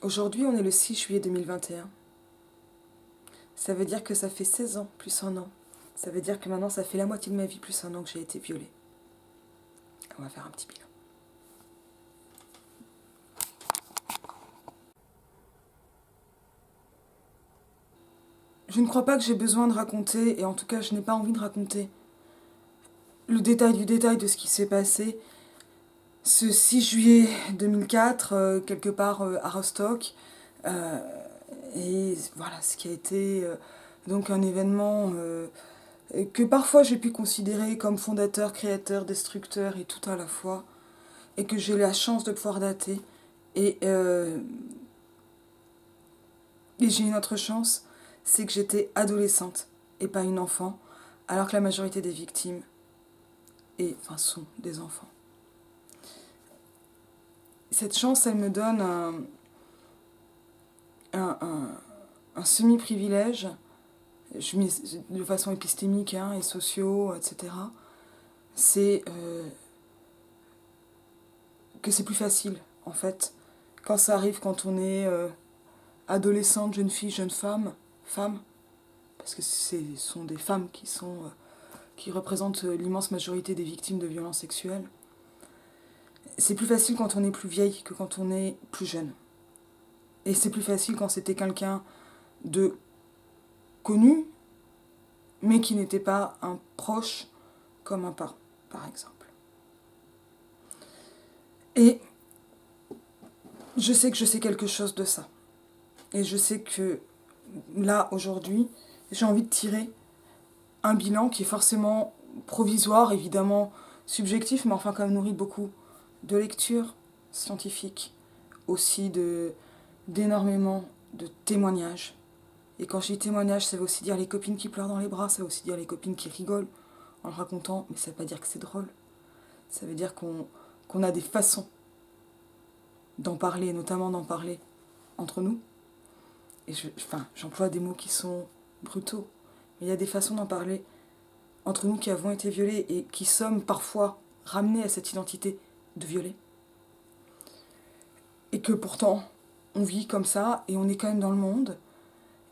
Aujourd'hui, on est le 6 juillet 2021. Ça veut dire que ça fait 16 ans plus un an. Ça veut dire que maintenant, ça fait la moitié de ma vie plus un an que j'ai été violée. On va faire un petit bilan. Je ne crois pas que j'ai besoin de raconter, et en tout cas, je n'ai pas envie de raconter le détail du détail de ce qui s'est passé ce 6 juillet 2004, quelque part à Rostock. Euh, et voilà, ce qui a été donc un événement que parfois j'ai pu considérer comme fondateur, créateur, destructeur et tout à la fois, et que j'ai la chance de pouvoir dater. Et, euh, et j'ai une autre chance, c'est que j'étais adolescente et pas une enfant, alors que la majorité des victimes sont des enfants. Cette chance, elle me donne un, un, un semi-privilège, de façon épistémique et sociaux, etc. C'est que c'est plus facile, en fait, quand ça arrive quand on est adolescente, jeune fille, jeune femme, parce que ce sont des femmes qui représentent l'immense majorité des victimes de violences sexuelles. C'est plus facile quand on est plus vieille que quand on est plus jeune. Et c'est plus facile quand c'était quelqu'un de connu, mais qui n'était pas un proche comme un parent, par exemple. Et je sais que je sais quelque chose de ça. Et je sais que là, aujourd'hui, j'ai envie de tirer un bilan qui est forcément provisoire, évidemment subjectif, mais enfin quand même nourri beaucoup de lectures scientifiques, aussi d'énormément de témoignages. Et quand je dis témoignages, ça veut aussi dire les copines qui pleurent dans les bras, ça veut aussi dire les copines qui rigolent en le racontant, mais ça ne veut pas dire que c'est drôle. Ça veut dire qu'on a des façons d'en parler, notamment d'en parler entre nous. Et j'emploie des mots qui sont brutaux, mais il y a des façons d'en parler entre nous qui avons été violés et qui sommes parfois ramenés à cette identité de violés. Et que pourtant, on vit comme ça et on est quand même dans le monde.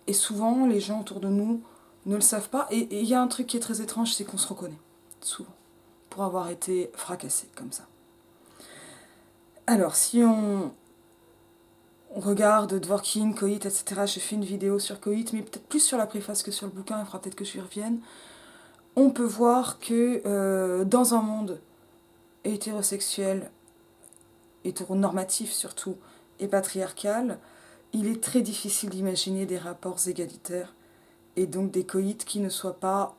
Et souvent, les gens autour de nous ne le savent pas. Et il y a un truc qui est très étrange, c'est qu'on se reconnaît, souvent, pour avoir été fracassé comme ça. Alors, si on regarde Dworkin, Coït, etc., j'ai fait une vidéo sur Coït, mais peut-être plus sur la préface que sur le bouquin, il faudra peut-être que je y revienne. On peut voir que dans un monde hétérosexuel, hétéronormatif surtout, et patriarcal, il est très difficile d'imaginer des rapports égalitaires et donc des coïts qui ne soient pas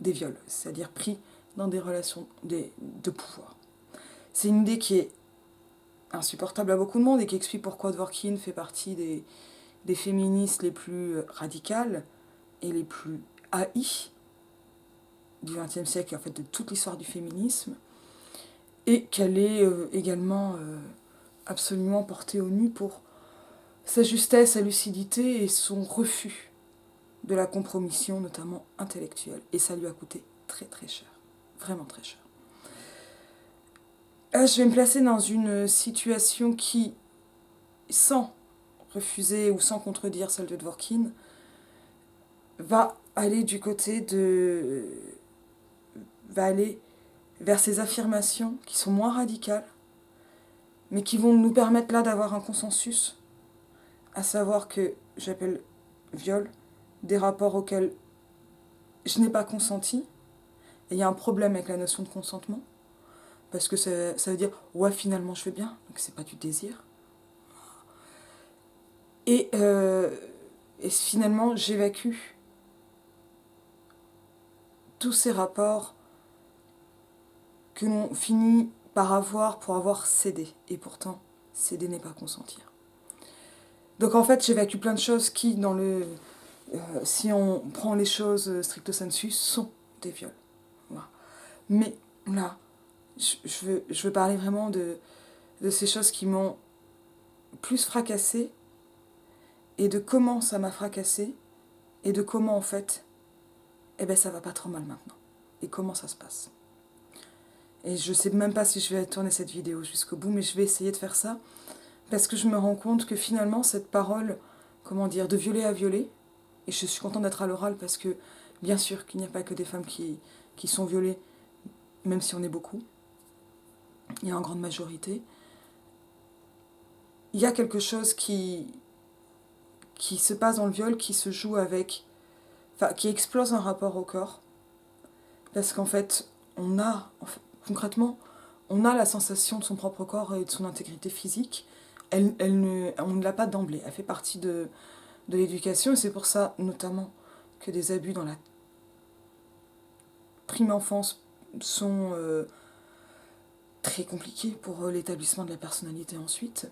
des viols, c'est-à-dire pris dans des relations de pouvoir. C'est une idée qui est insupportable à beaucoup de monde et qui explique pourquoi Dworkin fait partie des féministes les plus radicales et les plus haïes du XXe siècle et en fait de toute l'histoire du féminisme, et qu'elle est également absolument portée au nu pour sa justesse, sa lucidité et son refus de la compromission, notamment intellectuelle. Et ça lui a coûté très très cher, vraiment très cher. Je vais me placer dans une situation qui, sans refuser ou sans contredire celle de Dworkin, va aller du côté de... va aller vers ces affirmations qui sont moins radicales, mais qui vont nous permettre là d'avoir un consensus, à savoir que j'appelle viol des rapports auxquels je n'ai pas consenti, et il y a un problème avec la notion de consentement, parce que ça veut dire ouais finalement je veux bien, donc c'est pas du désir. Et finalement j'évacue tous ces rapports que l'on finit par avoir pour avoir cédé, et pourtant céder n'est pas consentir. Donc en fait j'évacue plein de choses qui dans le si on prend les choses stricto sensu sont des viols. Voilà. Mais là je veux parler vraiment de ces choses qui m'ont plus fracassée et de comment ça m'a fracassée et de comment en fait ça va pas trop mal maintenant et comment ça se passe. Et je sais même pas si je vais tourner cette vidéo jusqu'au bout, mais je vais essayer de faire ça parce que je me rends compte que finalement, cette parole, comment dire, de violer à violer, et je suis contente d'être à l'oral parce que, bien sûr, qu'il n'y a pas que des femmes qui sont violées, même si on est beaucoup, il y a en grande majorité, il y a quelque chose qui se passe dans le viol, qui se joue avec, enfin, qui explose un rapport au corps, parce qu'en fait, concrètement, on a la sensation de son propre corps et de son intégrité physique. On ne l'a pas d'emblée. Elle fait partie de l'éducation et c'est pour ça, notamment, que des abus dans la prime enfance sont très compliqués pour l'établissement de la personnalité ensuite.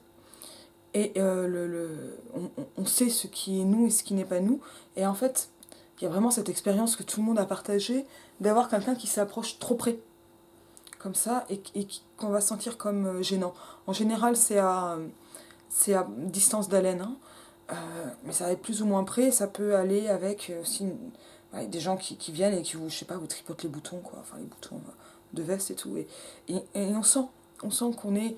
Et on sait ce qui est nous et ce qui n'est pas nous. Et en fait, il y a vraiment cette expérience que tout le monde a partagée d'avoir quelqu'un qui s'approche trop près, comme ça, et qu'on va sentir comme gênant. En général, c'est à distance d'haleine, hein. Mais ça va être plus ou moins près. Ça peut aller avec aussi ouais, des gens qui viennent et qui vous, je sais pas, vous tripotent les boutons, quoi. Enfin, les boutons de veste et tout. Et on sent qu'il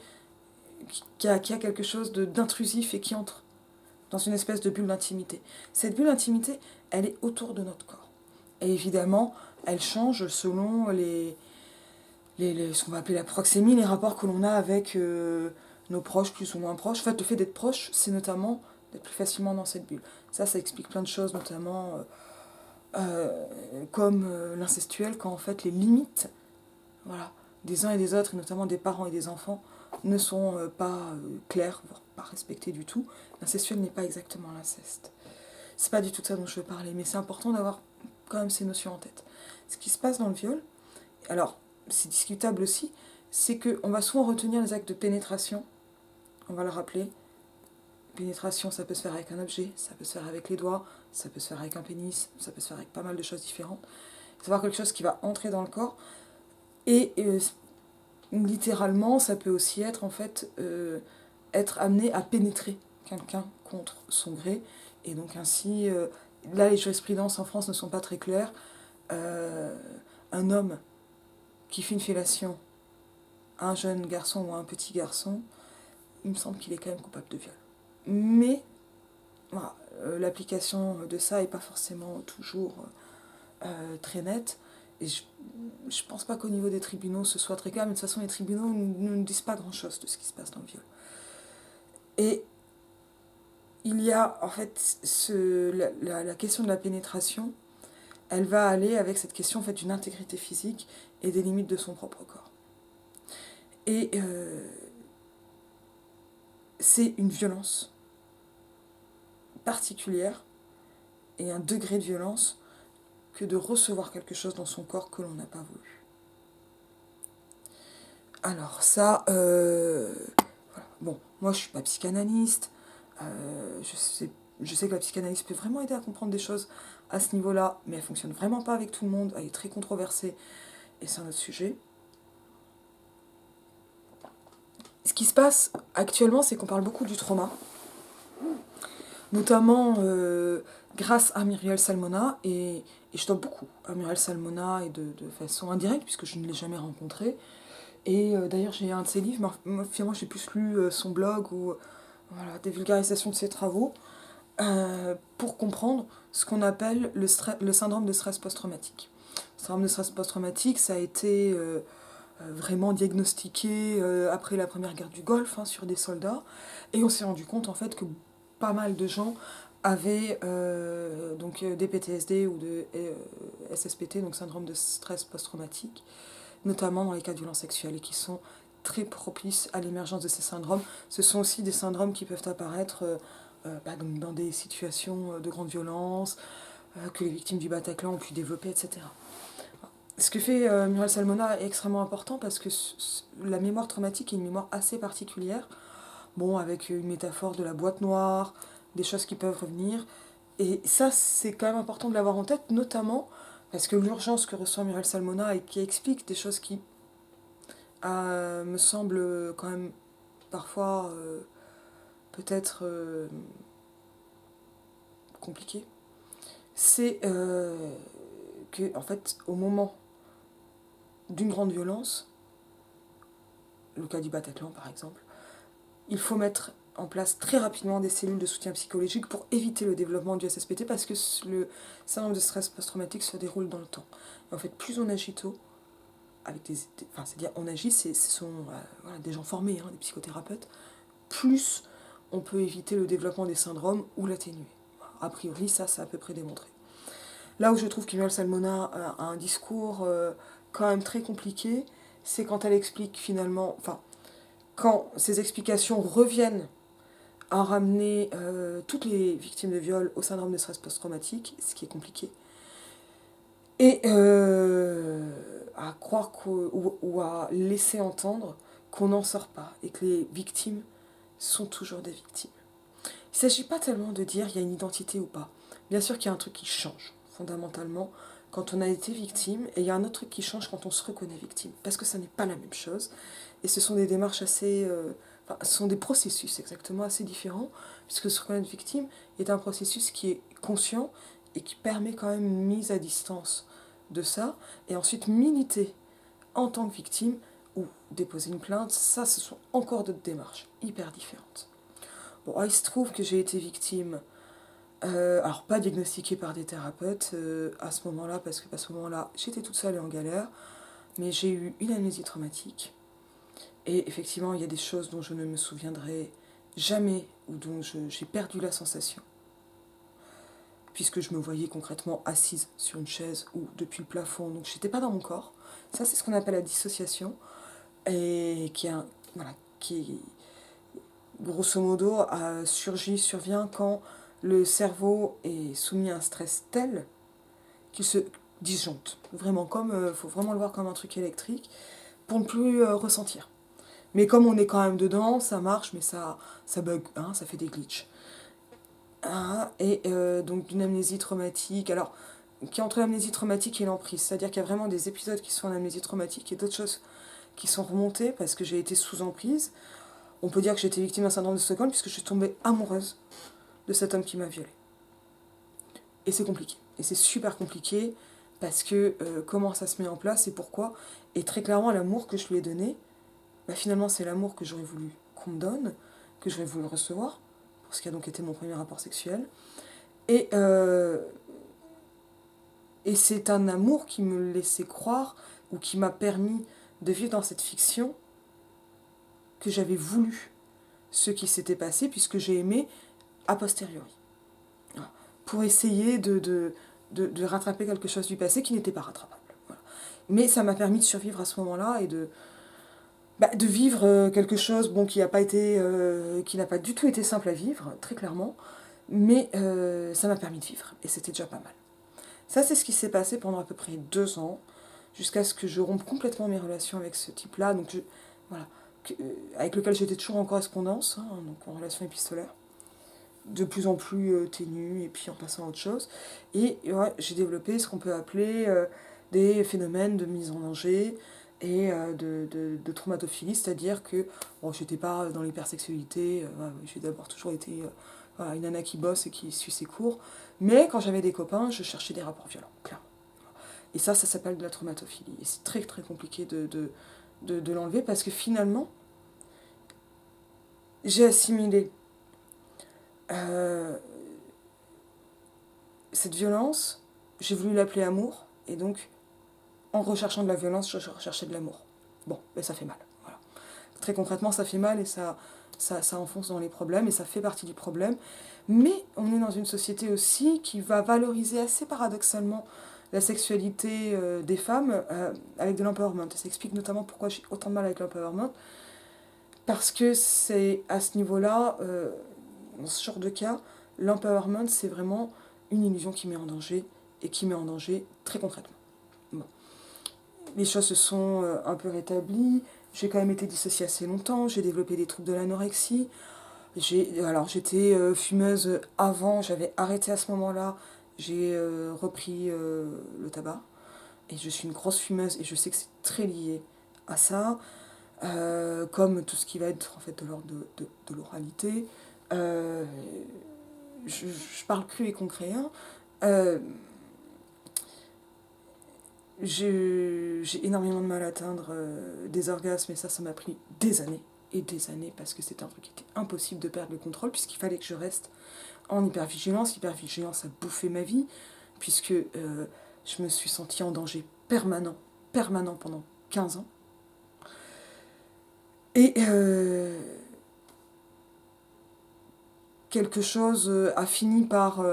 y a quelque chose d'intrusif et qui entre dans une espèce de bulle d'intimité. Cette bulle d'intimité, elle est autour de notre corps. Et évidemment, elle change selon ce qu'on va appeler la proxémie, les rapports que l'on a avec nos proches plus ou moins proches. En fait, le fait d'être proche, c'est notamment d'être plus facilement dans cette bulle. Ça explique plein de choses, notamment comme l'incestuel, quand en fait les limites, voilà, des uns et des autres, et notamment des parents et des enfants, ne sont pas claires, voire pas respectées du tout. L'incestuel n'est pas exactement l'inceste. C'est pas du tout de ça dont je veux parler, mais c'est important d'avoir quand même ces notions en tête. Ce qui se passe dans le viol, alors c'est discutable aussi, c'est qu'on va souvent retenir les actes de pénétration, on va le rappeler. Pénétration, ça peut se faire avec un objet, ça peut se faire avec les doigts, ça peut se faire avec un pénis, ça peut se faire avec pas mal de choses différentes. C'est avoir quelque chose qui va entrer dans le corps. Et littéralement, ça peut aussi être en fait être amené à pénétrer quelqu'un contre son gré. Et donc ainsi, là les jurisprudences en France ne sont pas très claires. Un homme qui fait une fellation à un jeune garçon ou à un petit garçon, il me semble qu'il est quand même coupable de viol. Mais voilà, l'application de ça n'est pas forcément toujours très nette. Et je pense pas qu'au niveau des tribunaux ce soit très clair, mais de toute façon les tribunaux ne disent pas grand-chose de ce qui se passe dans le viol. Et il y a en fait la question de la pénétration, elle va aller avec cette question en fait, d'une intégrité physique et des limites de son propre corps. Et c'est une violence particulière et un degré de violence que de recevoir quelque chose dans son corps que l'on n'a pas voulu. Alors ça, voilà. Bon, moi je suis pas psychanalyste, je sais que la psychanalyse peut vraiment aider à comprendre des choses à ce niveau-là, mais elle fonctionne vraiment pas avec tout le monde, elle est très controversée, et c'est un autre sujet. Ce qui se passe actuellement, c'est qu'on parle beaucoup du trauma, notamment grâce à Muriel Salmona, et je dois beaucoup à Muriel Salmona, et de façon indirecte, puisque je ne l'ai jamais rencontrée. Et d'ailleurs, j'ai un de ses livres, mais finalement, j'ai plus lu son blog ou voilà, des vulgarisations de ses travaux, pour comprendre ce qu'on appelle le syndrome de stress post-traumatique. Le syndrome de stress post-traumatique, ça a été vraiment diagnostiqué après la première guerre du Golfe sur des soldats, et on s'est rendu compte en fait que pas mal de gens avaient donc des PTSD ou de SSPT, donc syndrome de stress post-traumatique, notamment dans les cas de violences sexuelles, et qui sont très propices à l'émergence de ces syndromes. Ce sont aussi des syndromes qui peuvent apparaître dans des situations de grande violence, que les victimes du Bataclan ont pu développer, etc. Ce que fait Muriel Salmona est extrêmement important parce que la mémoire traumatique est une mémoire assez particulière, bon, avec une métaphore de la boîte noire, des choses qui peuvent revenir. Et ça, c'est quand même important de l'avoir en tête, notamment parce que l'urgence que ressent Muriel Salmona et qui explique des choses qui me semblent quand même parfois peut-être compliquées, c'est que, en fait, au moment d'une grande violence, le cas du Bataclan par exemple, il faut mettre en place très rapidement des cellules de soutien psychologique pour éviter le développement du SSPT parce que le syndrome de stress post-traumatique se déroule dans le temps. Et en fait, plus on agit tôt, c'est-à-dire on agit, ce sont voilà, des gens formés, des psychothérapeutes, plus on peut éviter le développement des syndromes ou l'atténuer. A priori, ça, c'est à peu près démontré. Là où je trouve qu'Emmanuel Salmona a un discours quand même très compliqué, c'est quand elle explique finalement, quand ces explications reviennent à ramener toutes les victimes de viol au syndrome de stress post-traumatique, ce qui est compliqué, et à croire ou à laisser entendre qu'on n'en sort pas et que les victimes sont toujours des victimes. Il ne s'agit pas tellement de dire il y a une identité ou pas. Bien sûr qu'il y a un truc qui change, fondamentalement, quand on a été victime, et il y a un autre truc qui change quand on se reconnaît victime, parce que ça n'est pas la même chose, et ce sont des démarches assez... ce sont des processus exactement assez différents, puisque se reconnaître victime est un processus qui est conscient et qui permet quand même une mise à distance de ça, et ensuite militer en tant que victime ou déposer une plainte, ça ce sont encore d'autres démarches hyper différentes. Bon, il se trouve que j'ai été victime, alors pas diagnostiquée par des thérapeutes à ce moment-là, parce que à ce moment-là j'étais toute seule et en galère, mais j'ai eu une amnésie traumatique, et effectivement il y a des choses dont je ne me souviendrai jamais, ou dont j'ai perdu la sensation, puisque je me voyais concrètement assise sur une chaise ou depuis le plafond, donc je n'étais pas dans mon corps. Ça, c'est ce qu'on appelle la dissociation, et qui grosso modo survient quand le cerveau est soumis à un stress tel qu'il se disjoncte. Vraiment, faut vraiment le voir comme un truc électrique pour ne plus ressentir. Mais comme on est quand même dedans, ça marche, mais ça bug, ça fait des glitches. Donc d'une amnésie traumatique, alors qui est entre l'amnésie traumatique et l'emprise, c'est-à-dire qu'il y a vraiment des épisodes qui sont en amnésie traumatique et d'autres choses qui sont remontées parce que j'ai été sous emprise. On peut dire que j'ai été victime d'un syndrome de Stockholm puisque je suis tombée amoureuse de cet homme qui m'a violée. Et c'est compliqué, et c'est super compliqué parce que comment ça se met en place et pourquoi, et très clairement l'amour que je lui ai donné, finalement c'est l'amour que j'aurais voulu qu'on me donne, que j'aurais voulu recevoir, pour ce qui a donc été mon premier rapport sexuel. Et c'est un amour qui me laissait croire, ou qui m'a permis de vivre dans cette fiction, que j'avais voulu ce qui s'était passé, puisque j'ai aimé a posteriori. Voilà. Pour essayer de rattraper quelque chose du passé qui n'était pas rattrapable. Voilà. Mais ça m'a permis de survivre à ce moment-là et de vivre quelque chose qui n'a pas du tout été simple à vivre, très clairement, mais ça m'a permis de vivre, et c'était déjà pas mal. Ça, c'est ce qui s'est passé pendant à peu près 2 ans, jusqu'à ce que je rompe complètement mes relations avec ce type-là, avec lequel j'étais toujours en correspondance, donc en relation épistolaire, de plus en plus ténue, et puis en passant à autre chose. Et j'ai développé ce qu'on peut appeler des phénomènes de mise en danger et de traumatophilie, c'est-à-dire que j'étais pas dans l'hypersexualité, j'ai d'abord toujours été une nana qui bosse et qui suit ses cours, mais quand j'avais des copains, je cherchais des rapports violents, clairement. Et ça s'appelle de la traumatophilie, et c'est très très compliqué de l'enlever, parce que finalement, j'ai assimilé cette violence, j'ai voulu l'appeler amour, et donc, en recherchant de la violence, je recherchais de l'amour. Bon, mais ça fait mal. Voilà. Très concrètement, ça fait mal, et ça enfonce dans les problèmes, et ça fait partie du problème. Mais on est dans une société aussi qui va valoriser assez paradoxalement la sexualité des femmes avec de l'empowerment. Ça explique notamment pourquoi j'ai autant de mal avec l'empowerment, parce que c'est à ce niveau-là, dans ce genre de cas, l'empowerment, c'est vraiment une illusion qui met en danger, et qui met en danger très concrètement. Bon. Les choses se sont un peu rétablies, j'ai quand même été dissociée assez longtemps, j'ai développé des troubles de l'anorexie, j'étais fumeuse avant, j'avais arrêté à ce moment-là, j'ai repris le tabac, et je suis une grosse fumeuse, et je sais que c'est très lié à ça, comme tout ce qui va être en fait de l'ordre de l'oralité. Je parle cru et concret. J'ai énormément de mal à atteindre des orgasmes, et ça m'a pris des années. et des années, parce que c'était un truc qui était impossible de perdre le contrôle, puisqu'il fallait que je reste en hypervigilance. L'hypervigilance a bouffé ma vie, puisque je me suis sentie en danger permanent pendant 15 ans. Et quelque chose a fini par...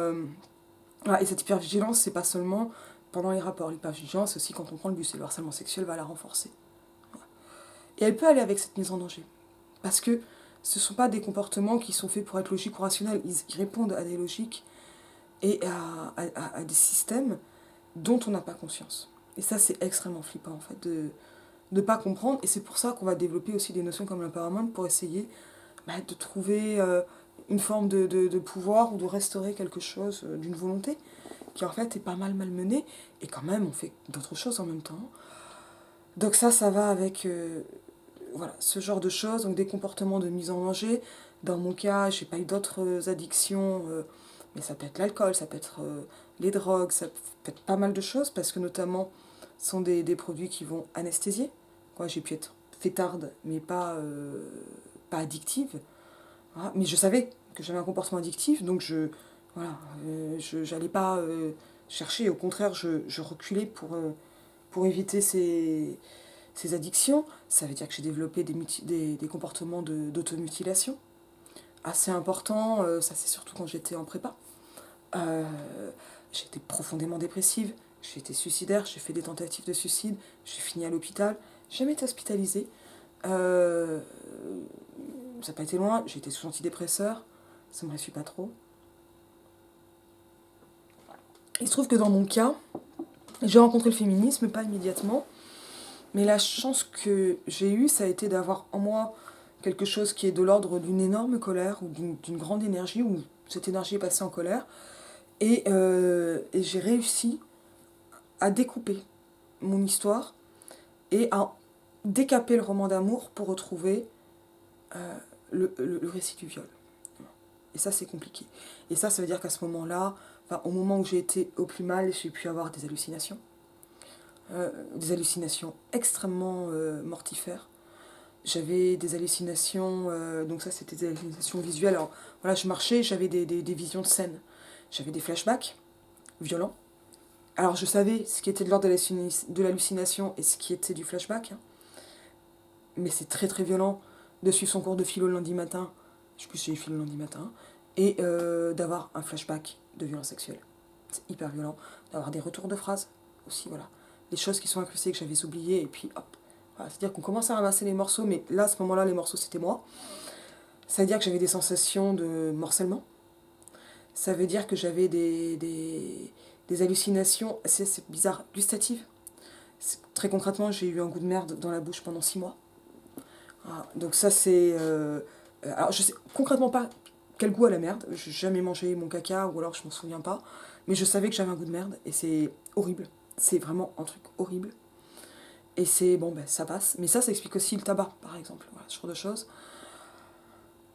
et cette hypervigilance, c'est pas seulement pendant les rapports. L'hypervigilance, c'est aussi quand on prend le bus, et le harcèlement sexuel va la renforcer. Et elle peut aller avec cette mise en danger. Parce que ce ne sont pas des comportements qui sont faits pour être logiques ou rationnels. Ils répondent à des logiques et à des systèmes dont on n'a pas conscience. Et ça, c'est extrêmement flippant, en fait, de ne pas comprendre. Et c'est pour ça qu'on va développer aussi des notions comme l'empowerment pour essayer de trouver une forme de pouvoir ou de restaurer quelque chose d'une volonté qui, en fait, est pas mal malmenée. Et quand même, on fait d'autres choses en même temps. Donc ça va avec voilà, ce genre de choses, donc des comportements de mise en danger. Dans mon cas, j'ai pas eu d'autres addictions, mais ça peut être l'alcool, ça peut être les drogues, ça peut être pas mal de choses, parce que notamment, ce sont des produits qui vont anesthésier. Moi, j'ai pu être fêtarde, mais pas addictive. Voilà. Mais je savais que j'avais un comportement addictif, donc je n'allais pas chercher, au contraire, je reculais pour éviter ces addictions. Ça veut dire que j'ai développé des comportements d'automutilation assez importants. Ça, c'est surtout quand j'étais en prépa. Euh, j'ai été profondément dépressive, j'ai été suicidaire, j'ai fait des tentatives de suicide, j'ai fini à l'hôpital, j'ai jamais été hospitalisée. Euh, ça n'a pas été loin, j'ai été sous antidépresseur, ça me réussit pas trop. Il se trouve que dans mon cas, j'ai rencontré le féminisme, pas immédiatement, mais la chance que j'ai eue, ça a été d'avoir en moi quelque chose qui est de l'ordre d'une énorme colère ou d'une grande énergie, où cette énergie est passée en colère, et j'ai réussi à découper mon histoire et à décaper le roman d'amour pour retrouver le récit du viol. Et ça, c'est compliqué. Et ça veut dire qu'à ce moment-là, au moment où j'ai été au plus mal, j'ai pu avoir des hallucinations extrêmement mortifères. J'avais des hallucinations, donc ça c'était des hallucinations visuelles. Alors voilà, je marchais, j'avais des visions de scène. J'avais des flashbacks violents. Alors je savais ce qui était de l'ordre de l'hallucination et ce qui était du flashback. Hein. Mais c'est très très violent de suivre son cours de philo le lundi matin, je sais plus si j'ai philo le lundi matin, et d'avoir un flashback de violence sexuelle. C'est hyper violent. D'avoir des retours de phrases aussi, voilà. Des choses qui sont incrustées que j'avais oubliées, et puis hop. Voilà, c'est-à-dire qu'on commence à ramasser les morceaux, mais là, à ce moment-là, les morceaux, c'était moi. Ça veut dire que j'avais des sensations de morcellement. Ça veut dire que j'avais des hallucinations, c'est bizarre, gustatives. Très concrètement, j'ai eu un goût de merde dans la bouche pendant 6 mois. Voilà, donc ça, c'est... alors, je sais concrètement pas quel goût à la merde. J'ai jamais mangé mon caca, ou alors je m'en souviens pas. Mais je savais que j'avais un goût de merde, et c'est horrible. C'est vraiment un truc horrible. Et c'est, bon, ben, ça passe. Mais ça explique aussi le tabac, par exemple. Voilà, ce genre de choses.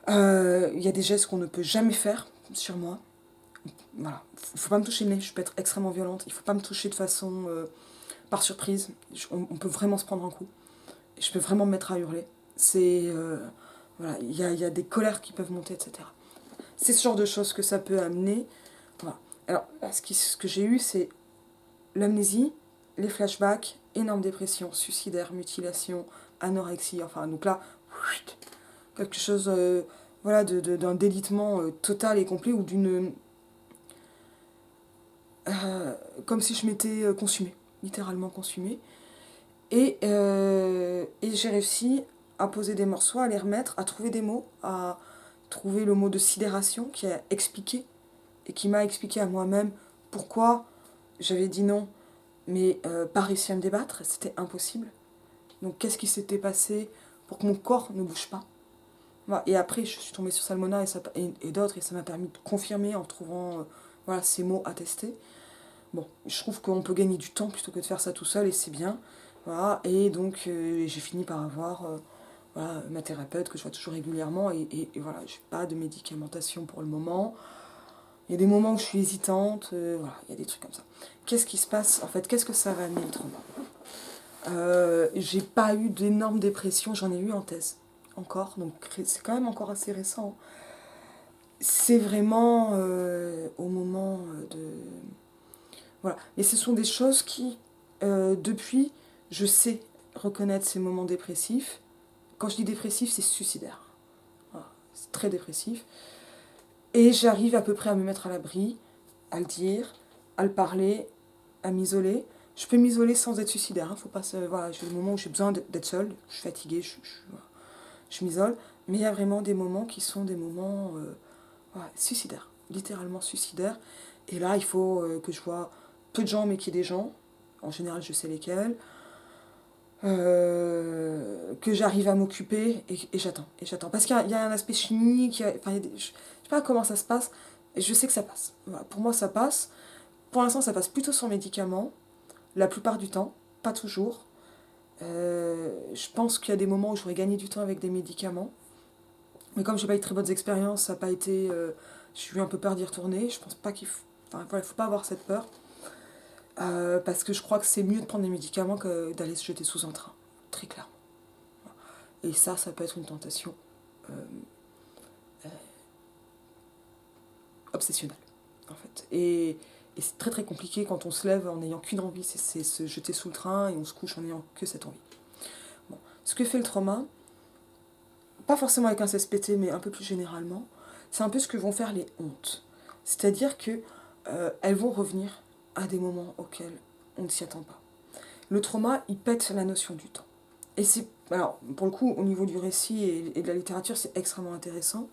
Y a des gestes qu'on ne peut jamais faire sur moi. Voilà. Faut pas me toucher le nez, je peux être extrêmement violente. Il faut pas me toucher de façon par surprise. On peut vraiment se prendre un coup. Et je peux vraiment me mettre à hurler. C'est... voilà, y a des colères qui peuvent monter, etc. C'est ce genre de choses que ça peut amener. Voilà. Alors, là, ce que j'ai eu, c'est l'amnésie, les flashbacks, énorme dépression, suicidaire, mutilation, anorexie, enfin, donc là, quelque chose voilà, d'un délitement total et complet, ou d'une... comme si je m'étais consumée, littéralement consumée. Et j'ai réussi à poser des morceaux, à les remettre, à trouver des mots, à trouver le mot de sidération qui a expliqué, et qui m'a expliqué à moi-même pourquoi j'avais dit non, mais pas réussi à me débattre, c'était impossible. Donc qu'est-ce qui s'était passé pour que mon corps ne bouge pas. Voilà. Et après, je suis tombée sur Salmona et d'autres, et ça m'a permis de confirmer en trouvant voilà, ces mots attestés. Bon, je trouve qu'on peut gagner du temps plutôt que de faire ça tout seul, et c'est bien. Voilà. Et donc, j'ai fini par avoir voilà, ma thérapeute que je vois toujours régulièrement, et voilà, j'ai pas de médicamentation pour le moment. Il y a des moments où je suis hésitante, voilà, il y a des trucs comme ça. Qu'est-ce qui se passe en fait? Qu'est-ce que ça va amener le trauma? J'ai pas eu d'énorme dépression, j'en ai eu en thèse. encore, donc c'est quand même encore assez récent. C'est vraiment au moment de... Voilà. Et ce sont des choses qui, depuis, je sais reconnaître ces moments dépressifs. Quand je dis dépressif, c'est suicidaire. Voilà. C'est très dépressif. Et j'arrive à peu près à me mettre à l'abri, à le dire, à le parler, à m'isoler. Je peux m'isoler sans être suicidaire. Hein. Faut pas se... voilà, j'ai des moments où j'ai besoin d'être seule, je suis fatiguée, voilà. Je m'isole. Mais il y a vraiment des moments qui sont des moments voilà, suicidaires, littéralement suicidaires. Et là, il faut que je vois peu de gens, mais qu'il y ait des gens. En général, je sais lesquels. Que j'arrive à m'occuper et j'attends. Et j'attends. Parce qu'il y a un aspect chimique, je sais pas comment ça se passe, et je sais que ça passe. Voilà, pour moi, ça passe. Pour l'instant, ça passe plutôt sans médicaments, la plupart du temps, pas toujours. Je pense qu'il y a des moments où j'aurais gagné du temps avec des médicaments. Mais comme j'ai pas eu de très bonnes expériences, ça n'a pas été. J'ai eu un peu peur d'y retourner. Je pense pas qu'il faut. Enfin, voilà, faut pas avoir cette peur. Parce que je crois que c'est mieux de prendre des médicaments que d'aller se jeter sous un train. Très clairement. Et ça peut être une tentation euh, euh, obsessionnelle, en fait. Et c'est très très compliqué quand on se lève en n'ayant qu'une envie, c'est se jeter sous le train et on se couche en n'ayant que cette envie. Bon. Ce que fait le trauma, pas forcément avec un CSPT, mais un peu plus généralement, c'est un peu ce que vont faire les hontes. C'est-à-dire que elles vont revenir à des moments auxquels on ne s'y attend pas. Le trauma, il pète la notion du temps. Et c'est, alors, pour le coup, au niveau du récit et de la littérature, c'est extrêmement intéressant.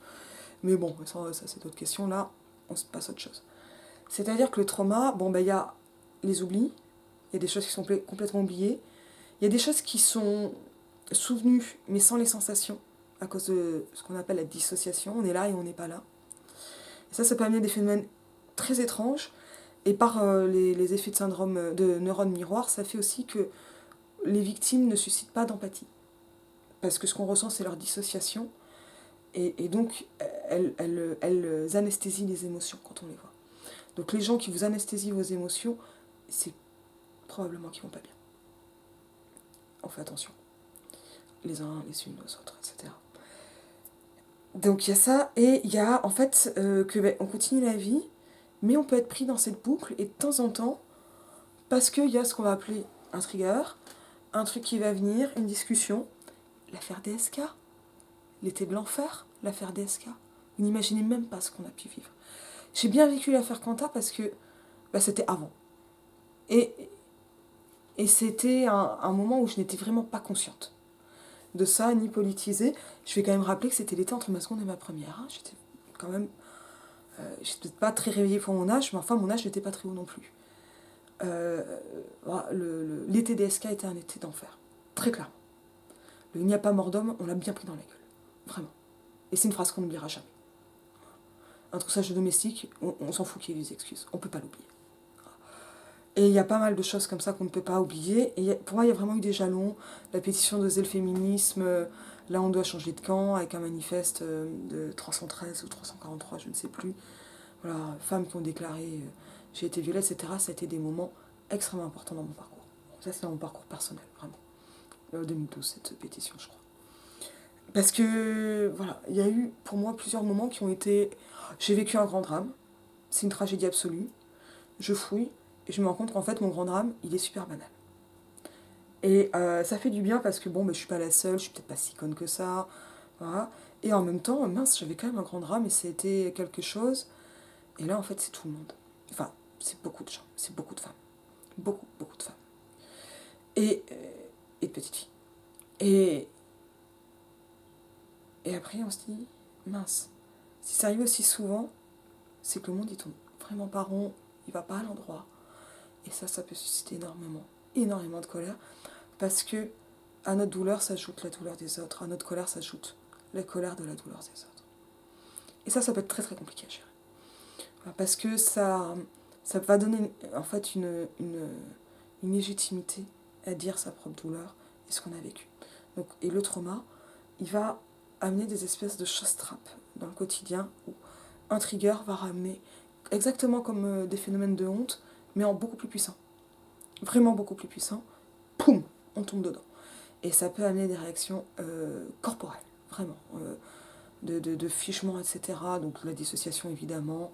Mais bon, ça c'est d'autres questions. Là, on se passe à autre chose. C'est-à-dire que le trauma, bon, ben, il y a les oublis, il y a des choses qui sont complètement oubliées, il y a des choses qui sont souvenues, mais sans les sensations, à cause de ce qu'on appelle la dissociation. On est là et on n'est pas là. Et ça peut amener des phénomènes très étranges. Et par les effets de syndrome de neurones miroirs, ça fait aussi que les victimes ne suscitent pas d'empathie. Parce que ce qu'on ressent, c'est leur dissociation. Et donc, elles anesthésient les émotions quand on les voit. Donc les gens qui vous anesthésient vos émotions, c'est probablement qu'ils vont pas bien. On fait attention. Les uns, les unes, aux autres, etc. Donc il y a ça, et il y a en fait on continue la vie, mais on peut être pris dans cette boucle, et de temps en temps, parce qu'il y a ce qu'on va appeler un trigger, un truc qui va venir, une discussion, l'affaire DSK, l'été de l'enfer, l'affaire DSK. Vous n'imaginez même pas ce qu'on a pu vivre. J'ai bien vécu l'affaire Quentin parce que c'était avant. Et, et c'était un moment où je n'étais vraiment pas consciente de ça, ni politisée. Je vais quand même rappeler que c'était l'été entre ma seconde et ma première. Hein. J'étais quand même... j'étais peut-être pas très réveillée pour mon âge, mais enfin mon âge n'était pas très haut non plus. L'été DSK était un été d'enfer. Très clairement. Le il n'y a pas mort d'homme, on l'a bien pris dans la gueule. Vraiment. Et c'est une phrase qu'on n'oubliera jamais. Un troussage de domestique, on s'en fout qu'il y ait des excuses. On ne peut pas l'oublier. Et il y a pas mal de choses comme ça qu'on ne peut pas oublier. Et pour moi, il y a vraiment eu des jalons. La pétition d'oser le féminisme, là on doit changer de camp, avec un manifeste de 313 ou 343, je ne sais plus. Voilà, femmes qui ont déclaré j'ai été violée, etc. Ça a été des moments extrêmement importants dans mon parcours. Ça, c'est dans mon parcours personnel, vraiment. 2012, cette pétition, je crois. Parce que, voilà, il y a eu pour moi plusieurs moments qui ont été... J'ai vécu un grand drame, c'est une tragédie absolue, je fouille, et je me rends compte qu'en fait, mon grand drame, il est super banal. Et ça fait du bien parce que, bon, je suis pas la seule, je suis peut-être pas si conne que ça, voilà. Et en même temps, mince, j'avais quand même un grand drame et c'était quelque chose. Et là, en fait, c'est tout le monde. Enfin, c'est beaucoup de gens, c'est beaucoup de femmes. Beaucoup, beaucoup de femmes. Et, et de petites filles. Et, et après, on se dit, mince, si ça arrive aussi souvent, c'est que le monde, il tourne vraiment pas rond, il va pas à l'endroit. Et ça peut susciter énormément, énormément de colère. Parce que à notre douleur s'ajoute la douleur des autres, à notre colère s'ajoute la colère de la douleur des autres. Et ça peut être très très compliqué à gérer. Parce que ça va donner en fait une légitimité à dire sa propre douleur et ce qu'on a vécu. Donc, et le trauma, il va amener des espèces de choses-trappes dans le quotidien où un trigger va ramener, exactement comme des phénomènes de honte, mais en beaucoup plus puissant. Vraiment beaucoup plus puissant. Poum, on tombe dedans. Et ça peut amener des réactions corporelles, vraiment. De fichement, etc. Donc la dissociation, évidemment.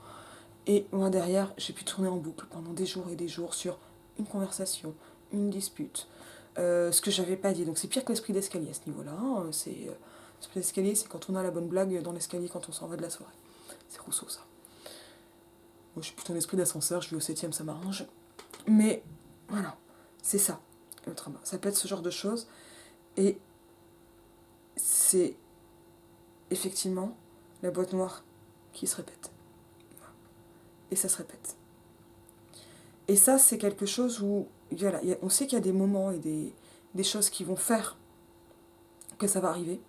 Et moi, derrière, j'ai pu tourner en boucle pendant des jours et des jours sur une conversation, une dispute, ce que j'avais pas dit. Donc c'est pire que l'esprit d'escalier à ce niveau-là. Hein. L'esprit d'escalier, c'est quand on a la bonne blague dans l'escalier quand on s'en va de la soirée. C'est Rousseau, ça. Moi, je suis plutôt un esprit d'ascenseur, je vis au 7ème, ça m'arrange. Mais voilà, c'est ça, le trauma. Ça peut être ce genre de choses. Et c'est effectivement la boîte noire qui se répète. Et ça se répète. Et ça, c'est quelque chose où, voilà, on sait qu'il y a des moments et des choses qui vont faire que ça va arriver,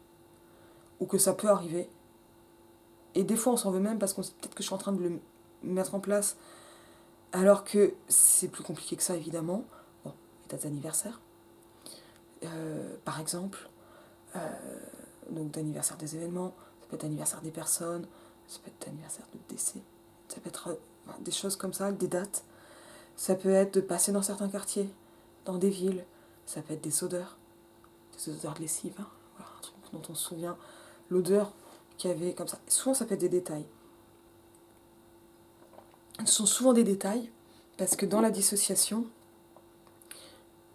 ou que ça peut arriver. Et des fois, on s'en veut même parce qu'on sait peut-être que je suis en train de le mettre en place, alors que c'est plus compliqué que ça, évidemment. Bon, les dates d'anniversaire, par exemple, euh, donc d'anniversaire des événements, ça peut être anniversaire des personnes, ça peut être anniversaire de décès, ça peut être des choses comme ça, des dates. Ça peut être de passer dans certains quartiers, dans des villes, ça peut être des odeurs de lessive, hein. Voilà, un truc dont on se souvient, l'odeur qu'il y avait comme ça. Souvent, ça peut être des détails. Ce sont souvent des détails, parce que dans la dissociation,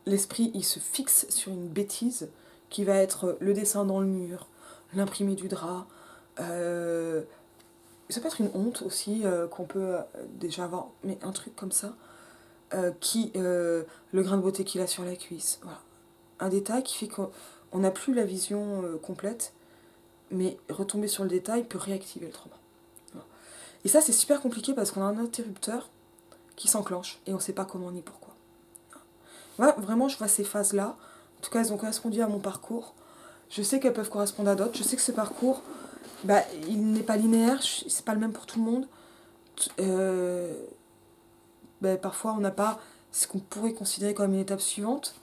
l'esprit, il se fixe sur une bêtise qui va être le dessin dans le mur, l'imprimé du drap. Ça peut être une honte aussi qu'on peut déjà avoir, mais un truc comme ça, le grain de beauté qu'il a sur la cuisse. Voilà. Un détail qui fait qu'on n'a plus la vision complète, mais retomber sur le détail peut réactiver le trauma. Voilà. Et ça, c'est super compliqué parce qu'on a un interrupteur qui s'enclenche et on ne sait pas comment ni pourquoi. Voilà, vraiment, je vois ces phases-là. En tout cas, elles ont correspondu à mon parcours. Je sais qu'elles peuvent correspondre à d'autres. Je sais que ce parcours, il n'est pas linéaire, c'est pas le même pour tout le monde. Parfois, on n'a pas ce qu'on pourrait considérer comme une étape suivante.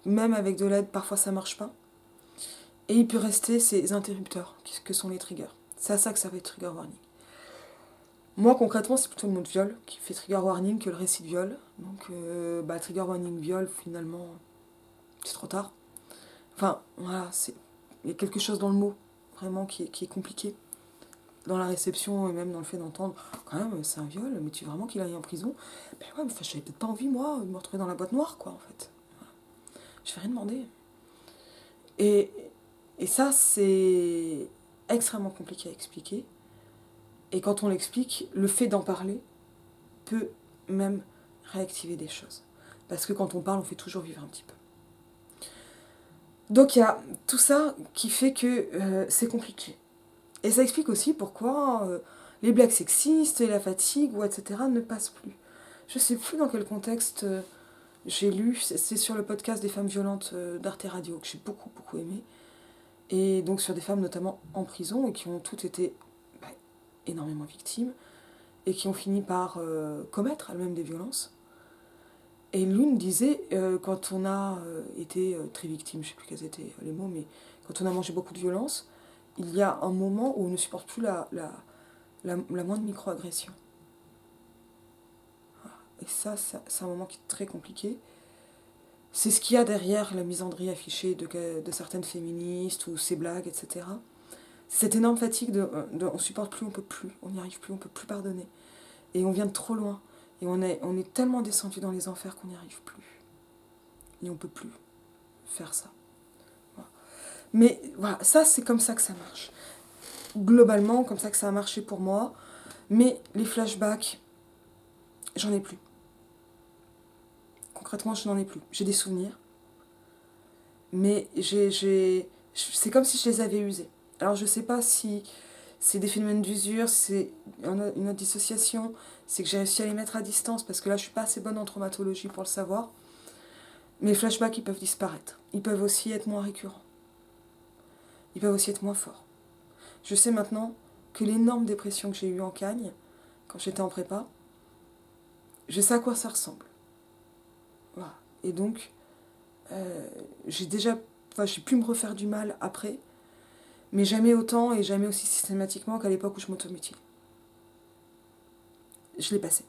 Même avec de l'aide, parfois ça marche pas. Et il peut rester ces interrupteurs, que sont les triggers. C'est à ça que ça va être trigger warning. Moi, concrètement, c'est plutôt le mot de viol qui fait trigger warning que le récit de viol. Donc, trigger warning viol, finalement, c'est trop tard. Enfin, voilà, il y a quelque chose dans le mot, vraiment, qui est compliqué. Dans la réception et même dans le fait d'entendre, quand même, c'est un viol, mais tu veux vraiment qu'il aille en prison? Ben ouais, mais j'avais peut-être pas envie, moi, de me retrouver dans la boîte noire, quoi, en fait. Voilà. Je vais rien demander. Et ça, c'est extrêmement compliqué à expliquer. Et quand on l'explique, le fait d'en parler peut même réactiver des choses. Parce que quand on parle, on fait toujours vivre un petit peu. Donc il y a tout ça qui fait que c'est compliqué. Et ça explique aussi pourquoi les blagues sexistes et la fatigue, ou etc., ne passent plus. Je sais plus dans quel contexte j'ai lu, c'est sur le podcast des femmes violentes d'Arte Radio, que j'ai beaucoup, beaucoup aimé. Et donc sur des femmes notamment en prison, et qui ont toutes été énormément victimes, et qui ont fini par commettre elles-mêmes des violences. Et l'une disait, quand on a été très victime, je ne sais plus quels étaient les mots, mais quand on a mangé beaucoup de violence, il y a un moment où on ne supporte plus la moindre microagression. Voilà. Et ça, c'est un moment qui est très compliqué. C'est ce qu'il y a derrière la misandrie affichée de certaines féministes, ou ces blagues, etc. Cette énorme fatigue on supporte plus, on peut plus, on n'y arrive plus, on peut plus pardonner. Et on vient de trop loin. Et on est tellement descendu dans les enfers qu'on n'y arrive plus. Et on peut plus faire ça. Voilà. Mais voilà, ça c'est comme ça que ça marche. Globalement, comme ça que ça a marché pour moi. Mais les flashbacks, j'en ai plus. Concrètement, je n'en ai plus. J'ai des souvenirs. Mais c'est comme si je les avais usés. Alors je sais pas si c'est des phénomènes d'usure, si c'est une autre dissociation, c'est que j'ai réussi à les mettre à distance parce que là je suis pas assez bonne en traumatologie pour le savoir. Mais les flashbacks, ils peuvent disparaître. Ils peuvent aussi être moins récurrents. Ils peuvent aussi être moins forts. Je sais maintenant que l'énorme dépression que j'ai eue en Cagne, quand j'étais en prépa, je sais à quoi ça ressemble. Voilà. Et donc, j'ai pu me refaire du mal après, mais jamais autant et jamais aussi systématiquement qu'à l'époque où je m'automutile. Je l'ai passé.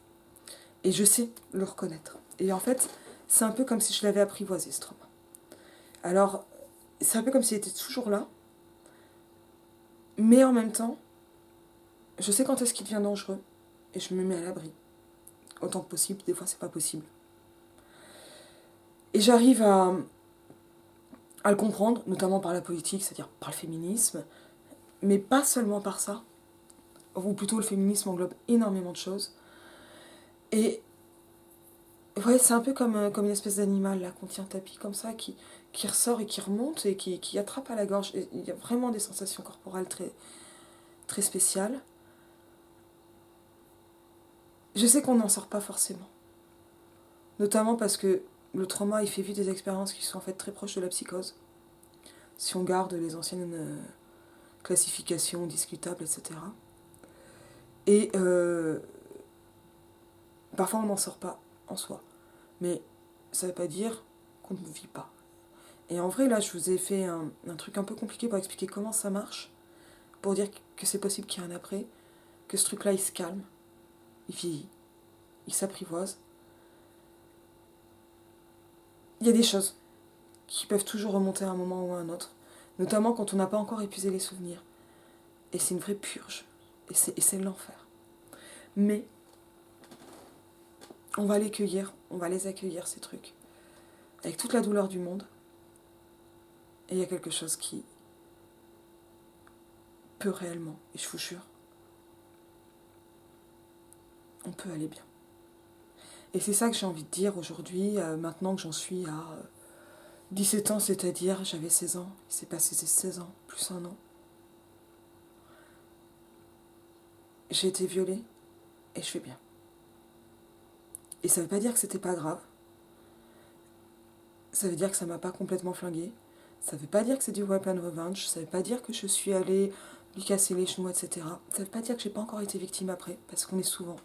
Et je sais le reconnaître. Et en fait, c'est un peu comme si je l'avais apprivoisé, ce trauma. Alors, c'est un peu comme s'il était toujours là, Mais en même temps, je sais quand est-ce qu'il devient dangereux et je me mets à l'abri. Autant que possible, des fois c'est pas possible. Et j'arrive à le comprendre, notamment par la politique, c'est-à-dire par le féminisme, mais pas seulement par ça, ou plutôt le féminisme englobe énormément de choses. Et ouais, c'est un peu comme une espèce d'animal là qu'on tient tapis comme ça, qui ressort et qui remonte et qui attrape à la gorge. Et il y a vraiment des sensations corporelles très, très spéciales. Je sais qu'on n'en sort pas forcément. Notamment parce que le trauma, il fait vivre des expériences qui sont en fait très proches de la psychose. Si on garde les anciennes classifications discutables, etc. Et parfois on n'en sort pas en soi. Mais ça ne veut pas dire qu'on ne vit pas. Et en vrai, là, je vous ai fait un truc un peu compliqué pour expliquer comment ça marche, pour dire que c'est possible qu'il y ait un après, que ce truc-là, il se calme, il vieillit, il s'apprivoise. Il y a des choses qui peuvent toujours remonter à un moment ou à un autre, notamment quand on n'a pas encore épuisé les souvenirs. Et c'est une vraie purge, et c'est l'enfer. Mais on va les cueillir, on va les accueillir, ces trucs, avec toute la douleur du monde. Et il y a quelque chose qui peut réellement, et je vous jure, on peut aller bien. Et c'est ça que j'ai envie de dire aujourd'hui, maintenant que j'en suis à 17 ans, c'est-à-dire j'avais 16 ans, il s'est passé 16 ans, plus un an. J'ai été violée et je vais bien. Et ça veut pas dire que c'était pas grave, ça veut dire que ça m'a pas complètement flinguée, ça veut pas dire que c'est du weapon revenge, ça veut pas dire que je suis allée lui casser les genoux, etc. Ça veut pas dire que j'ai pas encore été victime après, parce qu'on est souvent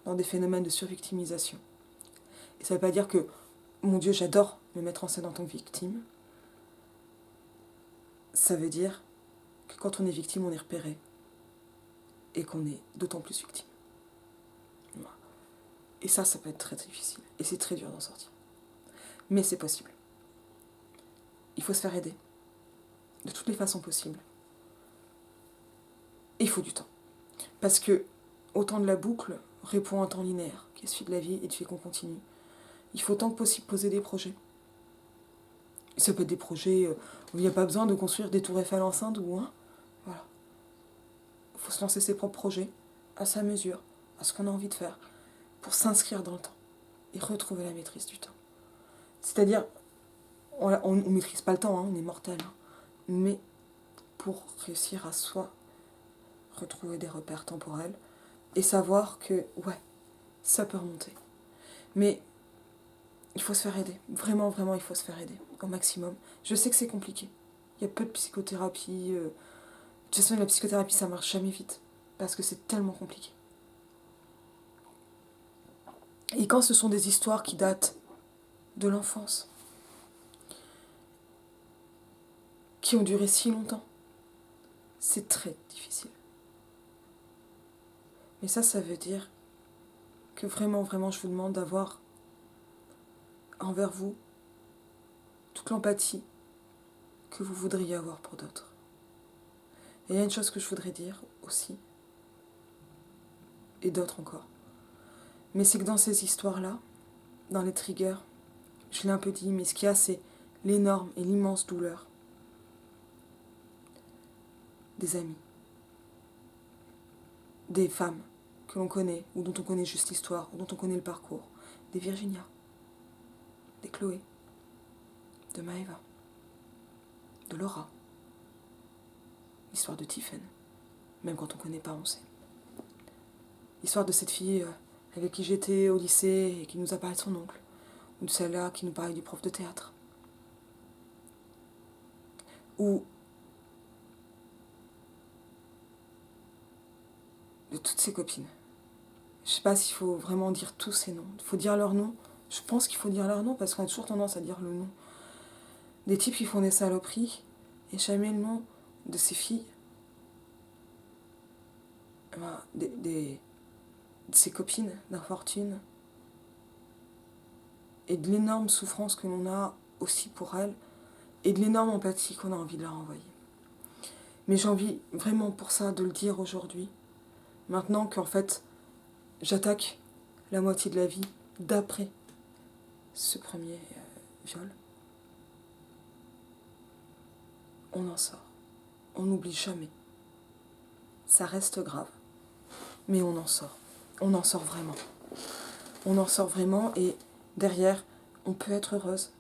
dans des phénomènes de survictimisation. Et ça veut pas dire que, mon Dieu, j'adore me mettre en scène en tant que victime. Ça veut dire que quand on est victime, on est repéré. Et qu'on est d'autant plus victime. Voilà. Et ça peut être très difficile. Et c'est très dur d'en sortir. Mais c'est possible. Il faut se faire aider. De toutes les façons possibles. Et il faut du temps. Parce que autant de la boucle répond à un temps linéaire qui suit de la vie et du fait qu'on continue. Il faut autant que possible poser des projets. Ça peut être des projets où il n'y a pas besoin de construire des tours Eiffel enceintes ou un. Voilà. Il faut se lancer ses propres projets à sa mesure, à ce qu'on a envie de faire, pour s'inscrire dans le temps et retrouver la maîtrise du temps. C'est-à-dire, on ne maîtrise pas le temps, hein, on est mortel, hein, mais pour réussir à soi retrouver des repères temporels et savoir que, ouais, ça peut remonter. Mais il faut se faire aider. Vraiment, vraiment, il faut se faire aider au maximum. Je sais que c'est compliqué. Il y a peu de psychothérapie. De toute façon, la psychothérapie, ça marche jamais vite. Parce que c'est tellement compliqué. Et quand ce sont des histoires qui datent de l'enfance, qui ont duré si longtemps, c'est très difficile. Mais ça veut dire que vraiment, vraiment, je vous demande d'avoir envers vous toute l'empathie que vous voudriez avoir pour d'autres. Et il y a une chose que je voudrais dire aussi, et d'autres encore, mais c'est que dans ces histoires-là, dans les triggers, je l'ai un peu dit, mais ce qu'il y a, c'est l'énorme et l'immense douleur des amis, des femmes que l'on connaît, ou dont on connaît juste l'histoire, ou dont on connaît le parcours, des Virginia, des Chloé, de Maëva, de Laura, l'histoire de Tiffen, même quand on ne connaît pas, on sait. L'histoire de cette fille avec qui j'étais au lycée et qui nous a parlé de son oncle, ou de celle-là qui nous parlait du prof de théâtre. Ou de toutes ses copines. Je sais pas s'il faut vraiment dire tous ces noms. Il faut dire leur nom. Je pense qu'il faut dire leur nom parce qu'on a toujours tendance à dire le nom des types qui font des saloperies et jamais le nom de ces filles, de ses copines d'infortune et de l'énorme souffrance que l'on a aussi pour elles et de l'énorme empathie qu'on a envie de leur envoyer. Mais j'ai envie vraiment pour ça de le dire aujourd'hui. Maintenant qu'en fait, j'attaque la moitié de la vie d'après ce premier viol, on en sort. On n'oublie jamais. Ça reste grave, mais on en sort. On en sort vraiment. On en sort vraiment et derrière, on peut être heureuse.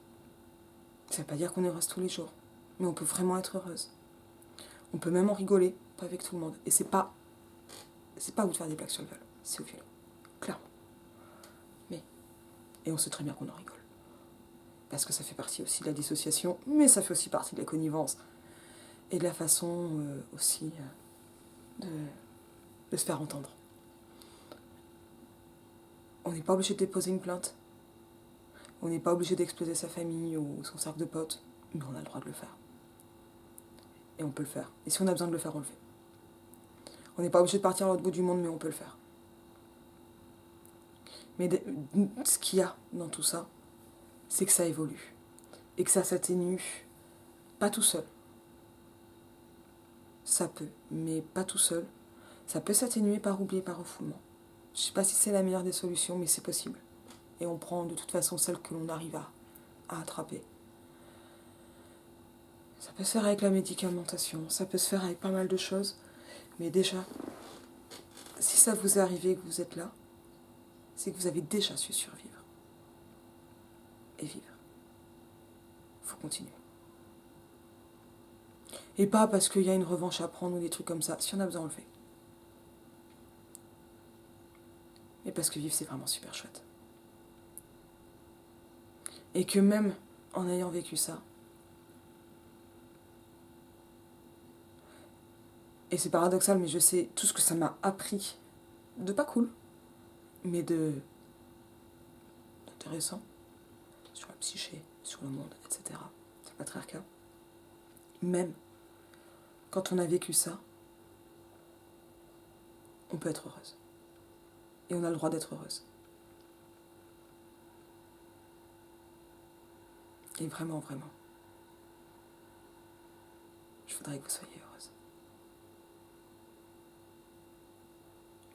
Ça ne veut pas dire qu'on est heureuse tous les jours, mais on peut vraiment être heureuse. On peut même en rigoler, pas avec tout le monde. Et c'est pas à vous de faire des blagues sur le viol, c'est au viol, clairement. Et on sait très bien qu'on en rigole. Parce que ça fait partie aussi de la dissociation, mais ça fait aussi partie de la connivence. Et de la façon aussi de se faire entendre. On n'est pas obligé de déposer une plainte. On n'est pas obligé d'exploser sa famille ou son cercle de potes. Mais on a le droit de le faire. Et on peut le faire. Et si on a besoin de le faire, on le fait. On n'est pas obligé de partir à l'autre bout du monde, mais on peut le faire. Mais ce qu'il y a dans tout ça, c'est que ça évolue. Et que ça s'atténue pas tout seul. Ça peut, mais pas tout seul. Ça peut s'atténuer par oubli et par refoulement. Je ne sais pas si c'est la meilleure des solutions, mais c'est possible. Et on prend de toute façon celle que l'on arrive à attraper. Ça peut se faire avec la médicamentation, ça peut se faire avec pas mal de choses. Mais déjà, si ça vous est arrivé et que vous êtes là, c'est que vous avez déjà su survivre. Et vivre. Il faut continuer. Et pas parce qu'il y a une revanche à prendre ou des trucs comme ça. Si on a besoin, on le fait. Et parce que vivre, c'est vraiment super chouette. Et que même en ayant vécu ça, et c'est paradoxal, mais je sais tout ce que ça m'a appris de pas cool, mais d'intéressant, sur la psyché, sur le monde, etc. C'est le patriarcat. Même quand on a vécu ça, on peut être heureuse. Et on a le droit d'être heureuse. Et vraiment, vraiment, je voudrais que vous soyez heureuse.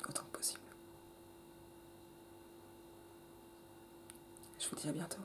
Autant que possible. Je vous dis à bientôt.